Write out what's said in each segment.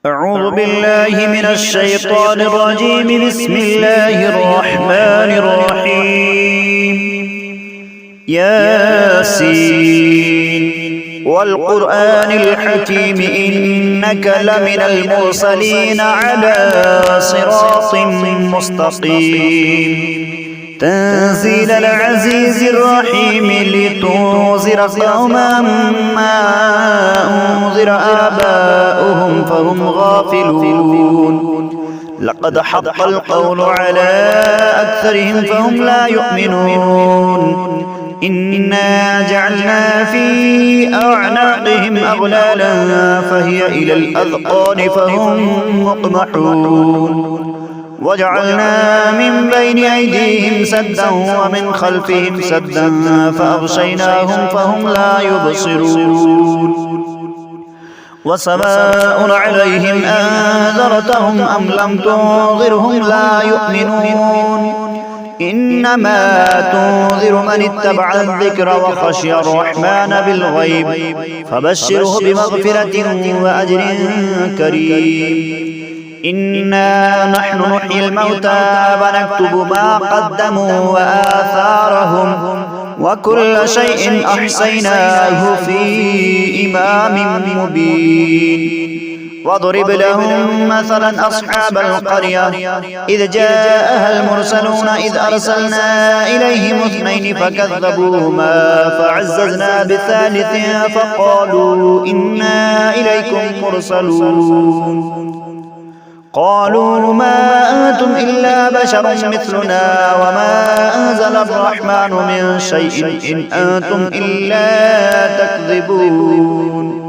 أعوذ بالله من الشيطان الرجيم. بسم الله الرحمن الرحيم. ياسين والقرآن الحكيم إنك لمن المرسلين على صراط مستقيم تنزيل العزيز الرحيم لتنذر قوما ما أنذر آباؤهم فهم غافلون لقد حق القول على أكثرهم فهم لا يؤمنون إنا جعلنا في أعناقهم أغلالا فهي إلى الأذقان فهم مقمحون وجعلنا من بين أيديهم سدا ومن خلفهم سدا فأغشيناهم فهم لا يبصرون وسواء عليهم أنذرتهم أم لم تنذرهم لا يؤمنون إنما تنذر من اتبع الذكر وخشي الرحمن بالغيب فبشره بمغفرة وأجر كريم إنا نحن نحيي الموتى ونكتب ما قدموا وآثارهم وكل شيء أحصيناه في إمام مبين واضرب لهم مثلا أصحاب القرية إذ جاءها المرسلون إذ أرسلنا إليهم اثنين فكذبوهما فعززنا بثالث فقالوا إنا إليكم مرسلون قالوا ما أنتم إلا بشر مثلنا وما أنزل الرحمن من شيء إن أنتم إلا تكذبون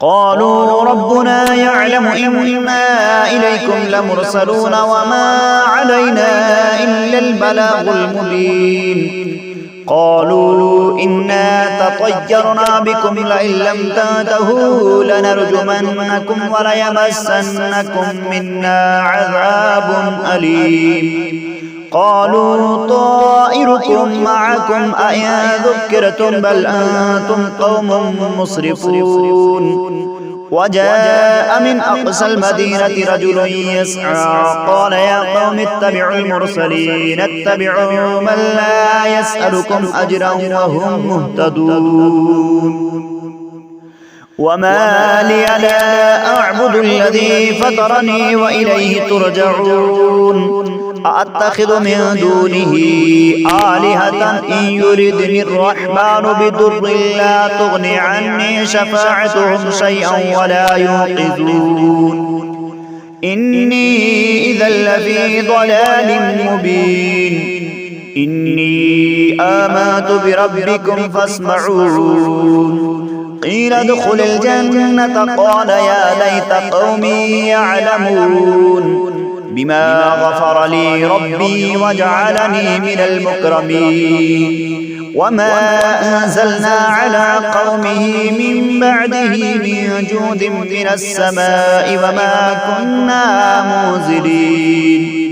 قالوا ربنا يعلم إنا إليكم لمرسلون وما علينا إلا البلاغ المبين قالوا إنا تطيرنا بكم لئن لم تنتهوا لنرجمنكم وليمسنكم منا عذاب أليم قالوا طائركم معكم أئن ذكرتم بل أنتم قوم مسرفون وجاء من أقصى المدينة رجل يسعى قال يا قوم اتبعوا المرسلين اتبعوا من لا يسألكم أجرا وهم مهتدون وما لي لا أعبد الذي فطرني وإليه ترجعون أأتخذ من دونه آلهة إن يردني الرحمن بضر لا تغني عني شفاعتهم شيئا ولا ينقذون إني إذا لفي ضلال مبين إني آمنت بربكم فاسمعون قيل ادخل الجنة قال يا ليت قومي يعلمون بما غفر لي ربي وجعلني من المكرمين وما أنزلنا على قومه من بعده من جود من السماء وما كنا منزلين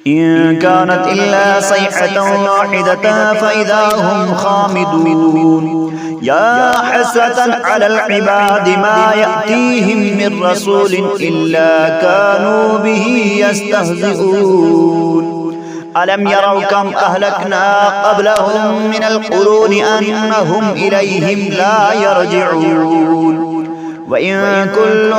إن كانت إلا صيحة واحدة فإذا هم خامدون يا حسرة على العباد ما يأتيهم من رسول إلا كانوا به يستهزئون ألم يروا كم أهلكنا قبلهم من القرون أنهم إليهم لا يرجعون وإن كل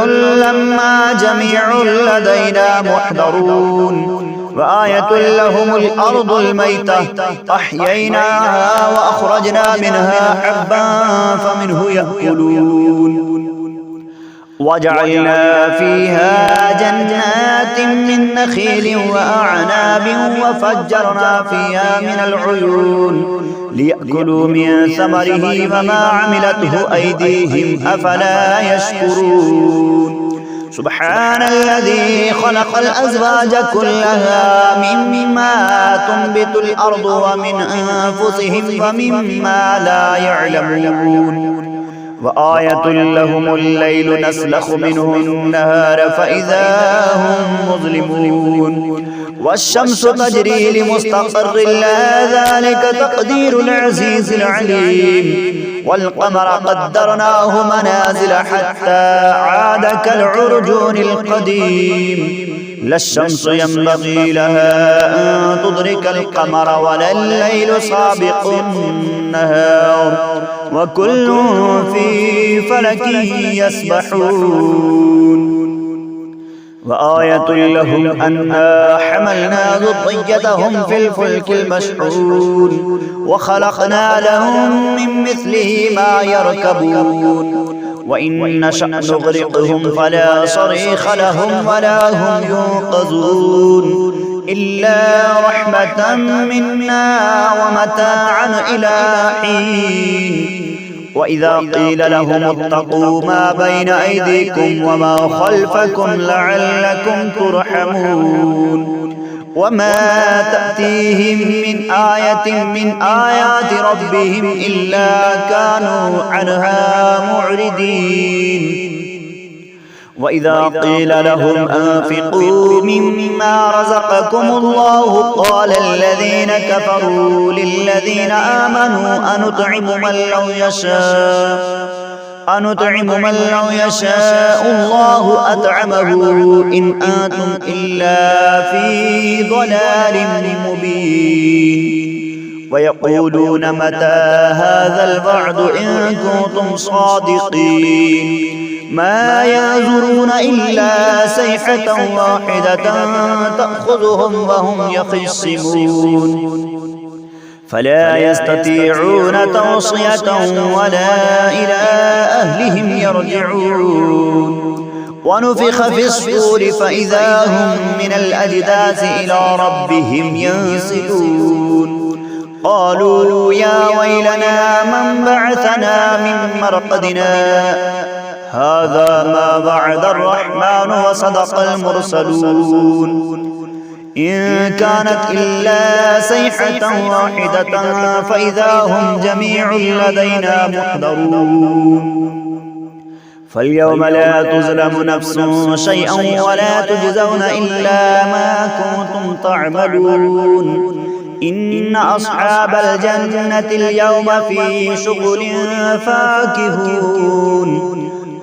لما جميع لدينا محضرون وآية لهم الأرض الميتة أحييناها وأخرجنا منها حبا فمنه يأكلون وجعلنا فيها جنات من نخيل وأعناب وفجرنا فيها من العيون ليأكلوا من ثمره وما عملته أيديهم أفلا يشكرون سبحان الذي خلق الأزواج كلها مما تنبت الأرض ومن أنفسهم ومما لا يعلمون وآية لهم الليل نسلخ منه النهار فإذا هم مظلمون والشمس تجري لمستقر لها ذلك تقدير العزيز العليم والقمر قدرناه منازل حتى عاد كالعرجون القديم لا الشمس ينبغي لها أن تدرك القمر ولا الليل سابق النهار وكل في فلك يسبحون وآية لهم أنا حملنا ذريتهم في الفلك المشحون وخلقنا لهم من مثله ما يركبون وإن نشأ نغرقهم فلا صريخ لهم ولا هم ينقذون إلا رحمة منا ومتاعا إلى حين وإذا قيل لهم اتقوا ما بين أيديكم وما خلفكم لعلكم ترحمون وما تأتيهم من آية من آيات ربهم إلا كانوا عنها معرضين وإذا قيل لهم أنفقوا مما رزقكم الله قال الذين كفروا للذين آمنوا أنطعم من لو يشاء الله أطعمه إن أنتم إلا في ضلال مبين ويقولون متى هذا الوعد إن كنتم صادقين ما ينظرون إلا صيحة واحدة تأخذهم وهم يخصمون فلا يستطيعون توصية ولا إلى أهلهم يرجعون ونفخ في الصور فإذا هم من الأجداث إلى ربهم ينسلون قالوا يا ويلنا من بعثنا من مرقدنا هذا ما وعد الرحمن وصدق المرسلون إن كانت إلا صيحة واحدة فإذا هم جميع لدينا محضرون فاليوم لا تظلم نفس شيئا ولا تجزون إلا ما كنتم تعملون إن أصحاب الجنة اليوم في شغل فاكهون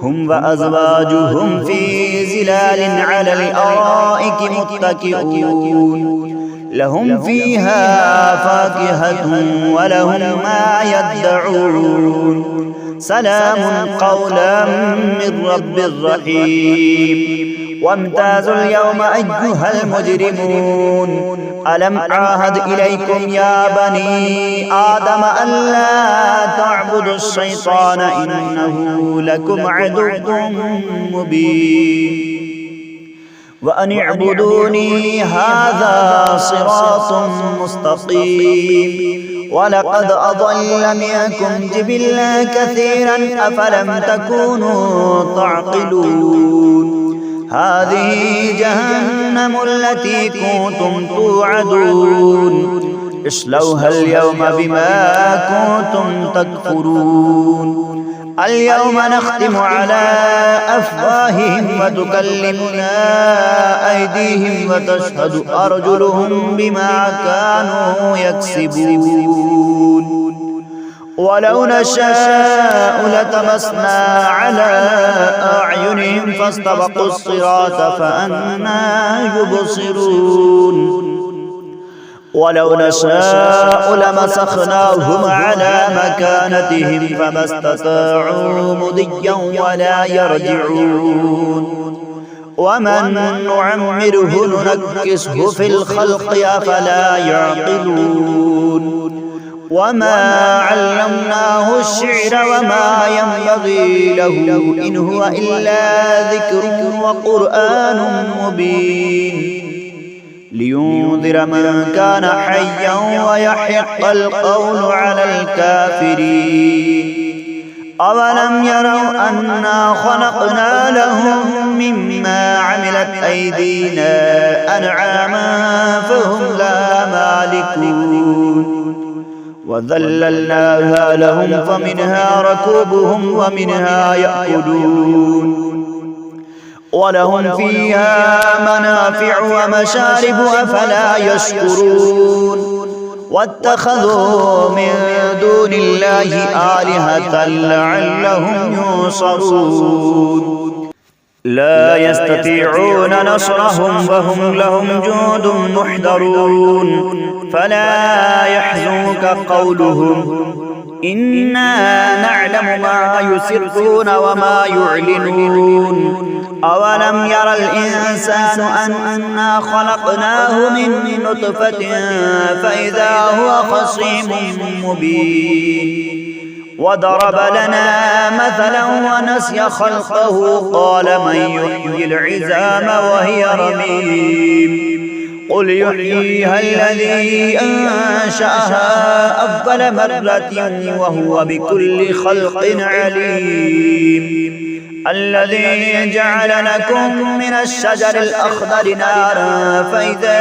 هم وأزواجهم في زلال على الأرائك متكئون لهم فيها فاكهة ولهم ما يدعون سلام قولا من رب رحيم وامتازوا اليوم أيها المجرمون ألم أعهد إليكم يا بني آدم ألا تعبدوا الشيطان إنه لكم عدو مبين وأن اعبدوني هذا صراط مستقيم ولقد أضل منكم جبلا كثيرا أفلم تكونوا تعقلون هذه جهنم التي كنتم توعدون اصلوها اليوم بما كنتم تكفرون اليوم نختم على أفواههم وتكلمنا أيديهم وتشهد أرجلهم بما كانوا يكسبون ولو نشاء لتمسنا على أعينهم فاستبقوا الصراط فأنى يبصرون ولو نشاء لمسخناهم على مكانتهم فما استطاعوا مضيا ولا يرجعون ومن نعمره ننكسه في الخلق أفلا يعقلون وما علمناه الشعر وما ينبغي له إن هو إلا ذكر وقرآن مبين لينذر من كان حيا ويحق القول على الكافرين أولم يروا أنا خلقنا لهم مما عملت أيدينا أنعاما فهم لا مالكون وذللناها لهم فمنها ركوبهم ومنها يأكلون ولهم فيها منافع ومشارب أفلا يشكرون واتخذوا من دون الله آلهة لعلهم ينصرون لا يستطيعون نصرهم وهم لهم جند محضرون فلا يحزنك قولهم إنا نعلم ما يسرون وما يعلنون أولم ير الإنسان أنا خلقناه من نطفة فإذا هو خصيم مبين وضرب لنا مثلا ونسي خلقه قال من يحيي العظام وهي رميم قل يحييها الذي أنشأها أول مرة وهو بكل خلق عليم الذي جعل لكم من الشجر الأخضر نارا فإذا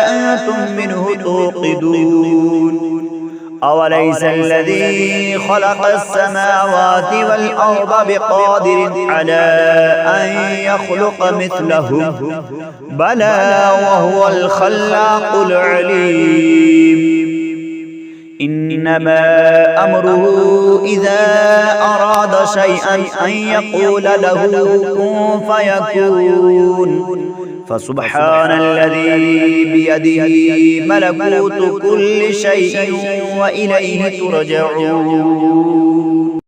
أنتم منه توقدون أوليس الذي خلق السماوات والأرض بقادر على أن يخلق مثلهم بلى وهو الخلاق العليم إنما أمره إذا أراد شيئا أن يقول له كن فيكون فسبحان الذي بيده ملكوت كل شيء وإليه ترجعون